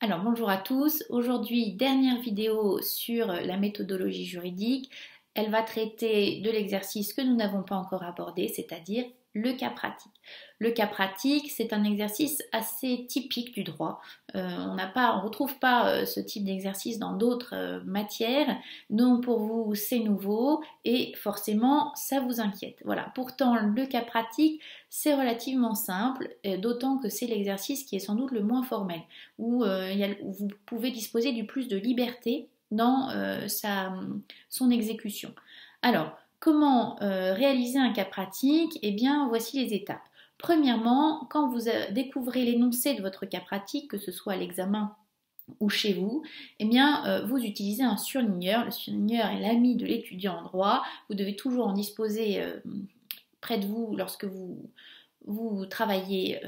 Alors bonjour à tous, aujourd'hui dernière vidéo sur la méthodologie juridique. Elle va traiter de l'exercice que nous n'avons pas encore abordé, c'est-à-dire le cas pratique. Le cas pratique, c'est un exercice assez typique du droit. On ne retrouve pas ce type d'exercice dans d'autres matières, donc pour vous c'est nouveau et forcément ça vous inquiète. Voilà. Pourtant le cas pratique c'est relativement simple, d'autant que c'est l'exercice qui est sans doute le moins formel, où vous pouvez disposer du plus de liberté dans son exécution. Alors, comment réaliser un cas pratique? Eh bien, voici les étapes. Premièrement, quand vous découvrez l'énoncé de votre cas pratique, que ce soit à l'examen ou chez vous, eh bien, vous utilisez un surligneur. Le surligneur est l'ami de l'étudiant en droit. Vous devez toujours en disposer près de vous lorsque vous travaillez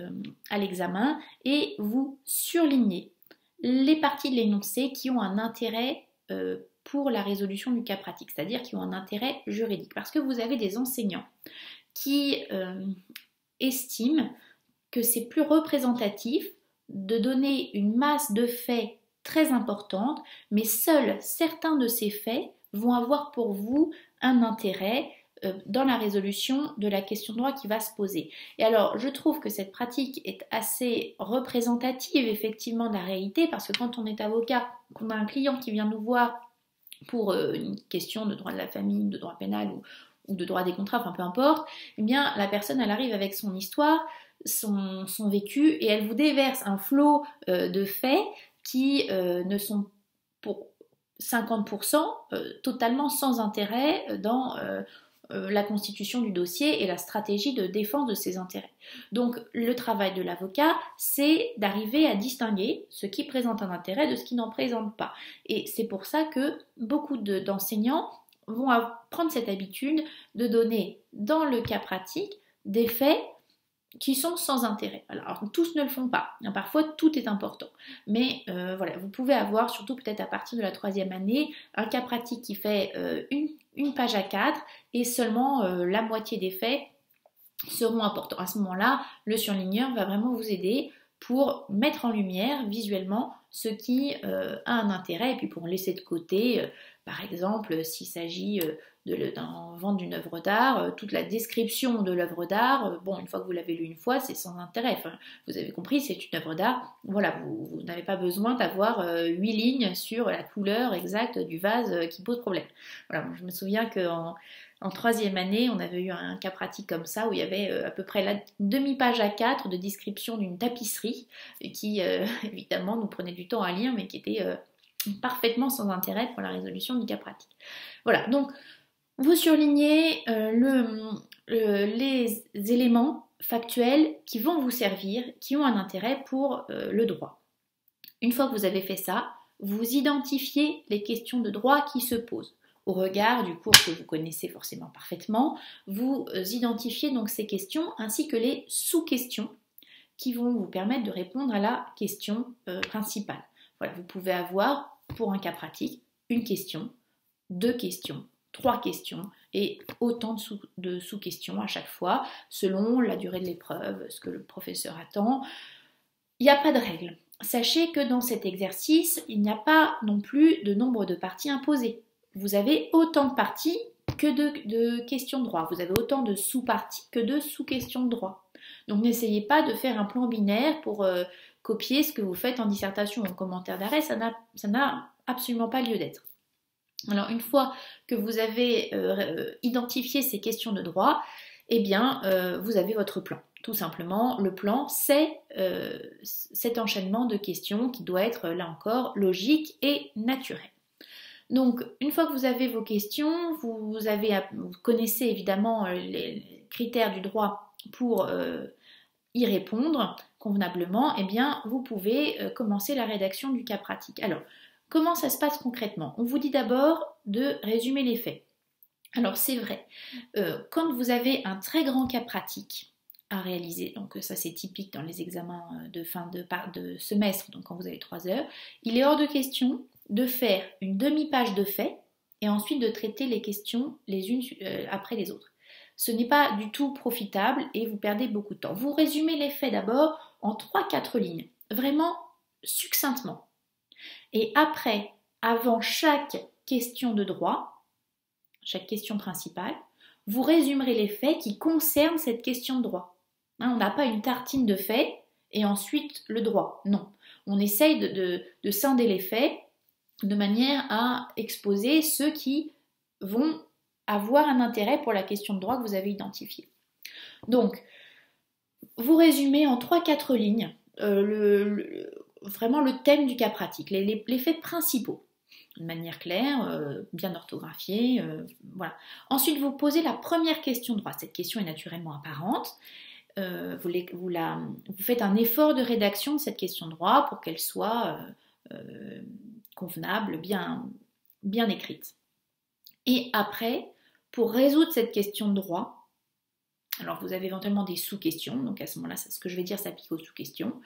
à l'examen et vous surlignez les parties de l'énoncé qui ont un intérêt pour la résolution du cas pratique, c'est-à-dire qui ont un intérêt juridique. Parce que vous avez des enseignants qui estiment que c'est plus représentatif de donner une masse de faits très importante, mais seuls certains de ces faits vont avoir pour vous un intérêt dans la résolution de la question de droit qui va se poser. Et alors, je trouve que cette pratique est assez représentative effectivement de la réalité, parce que quand on est avocat, qu'on a un client qui vient nous voir pour une question de droit de la famille, de droit pénal ou de droit des contrats, enfin peu importe, eh bien la personne elle arrive avec son histoire, son vécu, et elle vous déverse un flot de faits qui ne sont pour 50% totalement sans intérêt dans la constitution du dossier et la stratégie de défense de ses intérêts. Donc le travail de l'avocat, c'est d'arriver à distinguer ce qui présente un intérêt de ce qui n'en présente pas. Et c'est pour ça que beaucoup d'enseignants vont prendre cette habitude de donner dans le cas pratique des faits qui sont sans intérêt. Alors tous ne le font pas, parfois tout est important, mais voilà, vous pouvez avoir, surtout peut-être à partir de la 3e année, un cas pratique qui fait une page à 4 et seulement la moitié des faits seront importants. À ce moment-là, le surligneur va vraiment vous aider pour mettre en lumière visuellement ce qui a un intérêt, et puis pour laisser de côté, par exemple, s'il s'agit d'un vente d'une œuvre d'art, toute la description de l'œuvre d'art, bon, une fois que vous l'avez lu une fois, c'est sans intérêt. Enfin, vous avez compris, c'est une œuvre d'art. Voilà, vous n'avez pas besoin d'avoir 8 lignes sur la couleur exacte du vase qui pose problème. Voilà, je me souviens qu'en 3e année, on avait eu un cas pratique comme ça, où il y avait à peu près une demi-page à 4 de description d'une tapisserie, qui évidemment nous prenait du temps à lire, mais qui était parfaitement sans intérêt pour la résolution du cas pratique. Voilà, donc vous surlignez les éléments factuels qui vont vous servir, qui ont un intérêt pour le droit. Une fois que vous avez fait ça, vous identifiez les questions de droit qui se posent. Au regard du cours que vous connaissez forcément parfaitement, vous identifiez donc ces questions ainsi que les sous-questions qui vont vous permettre de répondre à la question principale. Voilà, vous pouvez avoir pour un cas pratique une question, 2 questions, 3 questions et autant de sous-questions à chaque fois selon la durée de l'épreuve, ce que le professeur attend. Il n'y a pas de règle. Sachez que dans cet exercice, il n'y a pas non plus de nombre de parties imposées. Vous avez autant de parties que de questions de droit. Vous avez autant de sous-parties que de sous-questions de droit. Donc n'essayez pas de faire un plan binaire pour copier ce que vous faites en dissertation ou en commentaire d'arrêt. Ça n'a absolument pas lieu d'être. Alors une fois que vous avez identifié ces questions de droit, eh bien vous avez votre plan. Tout simplement, le plan, c'est cet enchaînement de questions qui doit être, là encore, logique et naturel. Donc, une fois que vous avez vos questions, vous connaissez évidemment les critères du droit pour y répondre convenablement, eh bien, vous pouvez commencer la rédaction du cas pratique. Alors, comment ça se passe concrètement? On vous dit d'abord de résumer les faits. Alors, c'est vrai, quand vous avez un très grand cas pratique à réaliser, donc ça c'est typique dans les examens de fin de semestre, donc quand vous avez 3 heures, il est hors de question de faire une demi-page de faits et ensuite de traiter les questions les unes après les autres. Ce n'est pas du tout profitable et vous perdez beaucoup de temps. Vous résumez les faits d'abord en 3-4 lignes. Vraiment succinctement. Et après, avant chaque question de droit, chaque question principale, vous résumerez les faits qui concernent cette question de droit. On n'a pas une tartine de faits et ensuite le droit. Non. On essaye de scinder les faits de manière à exposer ceux qui vont avoir un intérêt pour la question de droit que vous avez identifiée. Donc, vous résumez en 3-4 lignes vraiment le thème du cas pratique, les faits principaux, de manière claire, bien orthographiée, voilà. Ensuite, vous posez la première question de droit. Cette question est naturellement apparente. Vous faites un effort de rédaction de cette question de droit pour qu'elle soit convenable, bien écrite. Et après, pour résoudre cette question de droit, alors vous avez éventuellement des sous-questions, donc à ce moment-là, ce que je vais dire s'applique aux sous-questions,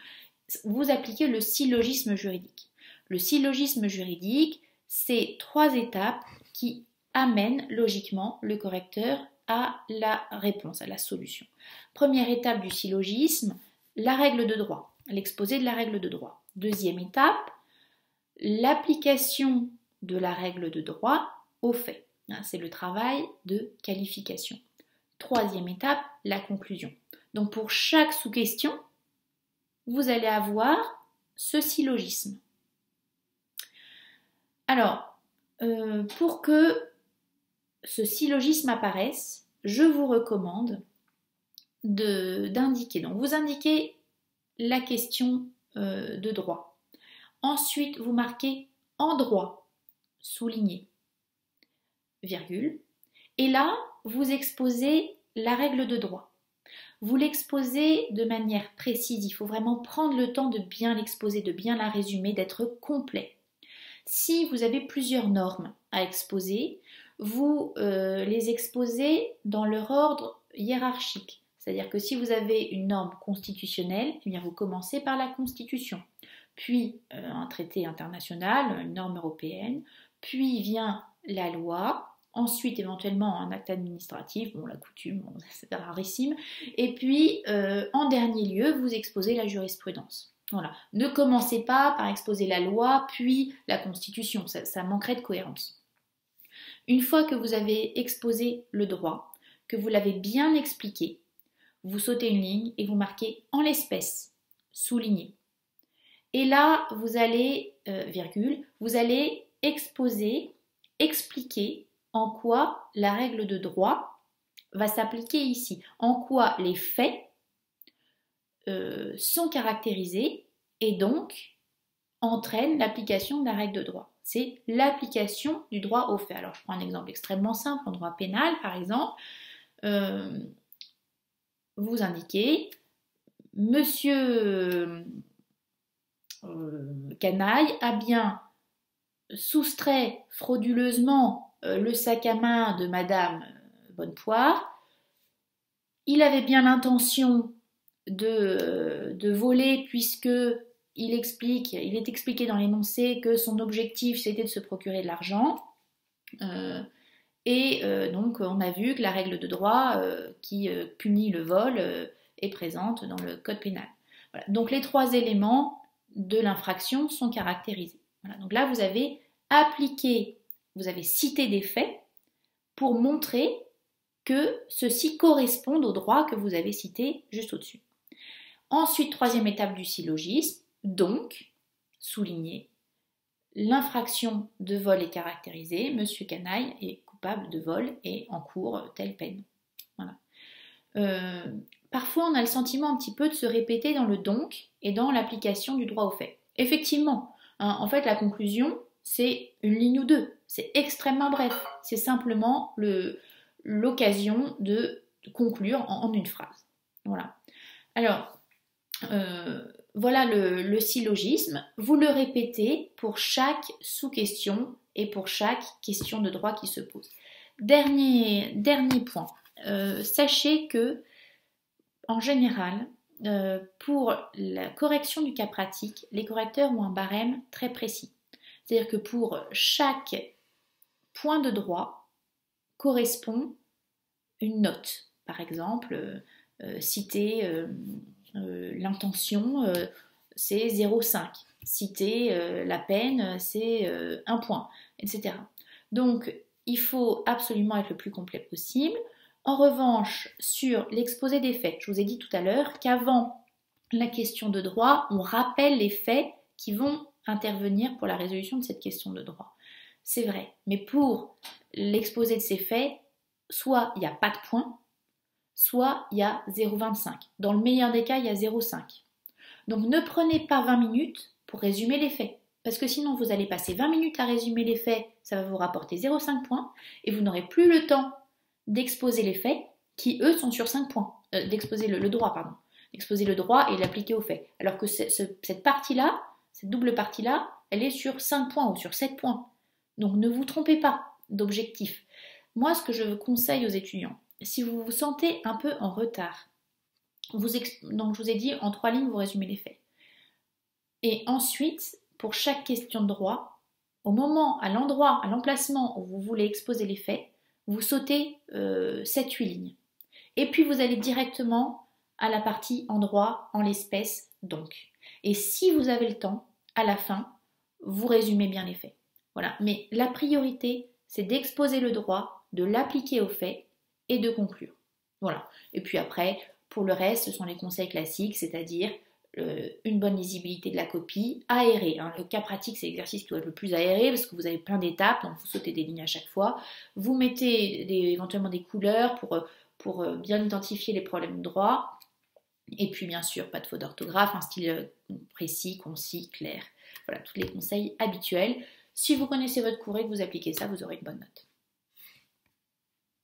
vous appliquez le syllogisme juridique. Le syllogisme juridique, c'est 3 étapes qui amènent logiquement le correcteur à la réponse, à la solution. Première étape du syllogisme, la règle de droit, l'exposé de la règle de droit. Deuxième étape, l'application de la règle de droit aux faits. C'est le travail de qualification. Troisième étape, la conclusion. Donc pour chaque sous-question, vous allez avoir ce syllogisme. Alors, pour que ce syllogisme apparaisse, je vous recommande d'indiquer. Donc vous indiquez la question de droit. Ensuite, vous marquez en droit, souligné, virgule. Et là, vous exposez la règle de droit. Vous l'exposez de manière précise. Il faut vraiment prendre le temps de bien l'exposer, de bien la résumer, d'être complet. Si vous avez plusieurs normes à exposer, vous les exposez dans leur ordre hiérarchique. C'est-à-dire que si vous avez une norme constitutionnelle, eh bien vous commencez par la Constitution, puis un traité international, une norme européenne, puis vient la loi, ensuite éventuellement un acte administratif, bon la coutume, bon, c'est rarissime, et puis en dernier lieu, vous exposez la jurisprudence. Voilà. Ne commencez pas par exposer la loi, puis la Constitution, ça manquerait de cohérence. Une fois que vous avez exposé le droit, que vous l'avez bien expliqué, vous sautez une ligne et vous marquez en l'espèce, souligné. Et là, vous allez, virgule, vous allez exposer, expliquer en quoi la règle de droit va s'appliquer ici, en quoi les faits sont caractérisés et donc entraînent l'application de la règle de droit. C'est l'application du droit aux faits. Alors je prends un exemple extrêmement simple, en droit pénal par exemple, vous indiquez Monsieur Canaille a bien soustrait frauduleusement le sac à main de Madame Bonnepoire. Il avait bien l'intention de voler puisque il est expliqué dans l'énoncé que son objectif c'était de se procurer de l'argent. Donc on a vu que la règle de droit qui punit le vol est présente dans le code pénal. Voilà. Donc les 3 éléments de l'infraction sont caractérisés. Voilà. Donc là vous avez appliqué, vous avez cité des faits pour montrer que ceux-ci correspondent au droit que vous avez cité juste au-dessus. Ensuite, 3e étape du syllogisme, donc, souligner, l'infraction de vol est caractérisée, Monsieur Canaille est coupable de vol et encourt telle peine. Voilà. Parfois, on a le sentiment un petit peu de se répéter dans le donc et dans l'application du droit aux faits. Effectivement, en fait, la conclusion, c'est une ligne ou 2. C'est extrêmement bref. C'est simplement l'occasion de conclure en une phrase. Voilà. Alors, voilà le syllogisme. Vous le répétez pour chaque sous-question et pour chaque question de droit qui se pose. Dernier point. Sachez que, en général, pour la correction du cas pratique, les correcteurs ont un barème très précis. C'est-à-dire que pour chaque point de droit correspond une note. Par exemple, citer l'intention, c'est 0,5. citer la peine, c'est 1 point, etc. Donc, il faut absolument être le plus complet possible. En revanche, sur l'exposé des faits, je vous ai dit tout à l'heure qu'avant la question de droit, on rappelle les faits qui vont intervenir pour la résolution de cette question de droit. C'est vrai, mais pour l'exposé de ces faits, soit il n'y a pas de point, soit il y a 0,25. Dans le meilleur des cas, il y a 0,5. Donc ne prenez pas 20 minutes pour résumer les faits, parce que sinon vous allez passer 20 minutes à résumer les faits, ça va vous rapporter 0,5 points, et vous n'aurez plus le temps d'exposer les faits, qui eux sont sur 5 points, d'exposer le droit, pardon, d'exposer le droit et l'appliquer aux faits. Alors que cette partie-là, cette double partie-là, elle est sur 5 points ou sur 7 points. Donc ne vous trompez pas d'objectif. Moi, ce que je conseille aux étudiants, si vous vous sentez un peu en retard, donc je vous ai dit, en 3 lignes, vous résumez les faits. Et ensuite, pour chaque question de droit, au moment, à l'endroit, à l'emplacement où vous voulez exposer les faits, vous sautez 7-8 lignes. Et puis vous allez directement à la partie en droit, en l'espèce, donc. Et si vous avez le temps, à la fin, vous résumez bien les faits. Voilà. Mais la priorité, c'est d'exposer le droit, de l'appliquer aux faits et de conclure. Voilà. Et puis après, pour le reste, ce sont les conseils classiques, c'est-à-dire une bonne lisibilité de la copie, aérée. Hein. Le cas pratique, c'est l'exercice qui doit être le plus aéré parce que vous avez plein d'étapes, donc vous sautez des lignes à chaque fois. Vous mettez éventuellement des couleurs pour bien identifier les problèmes de droit. Et puis bien sûr, pas de faute d'orthographe, un style précis, concis, clair. Voilà, tous les conseils habituels. Si vous connaissez votre cours et que vous appliquez ça, vous aurez une bonne note.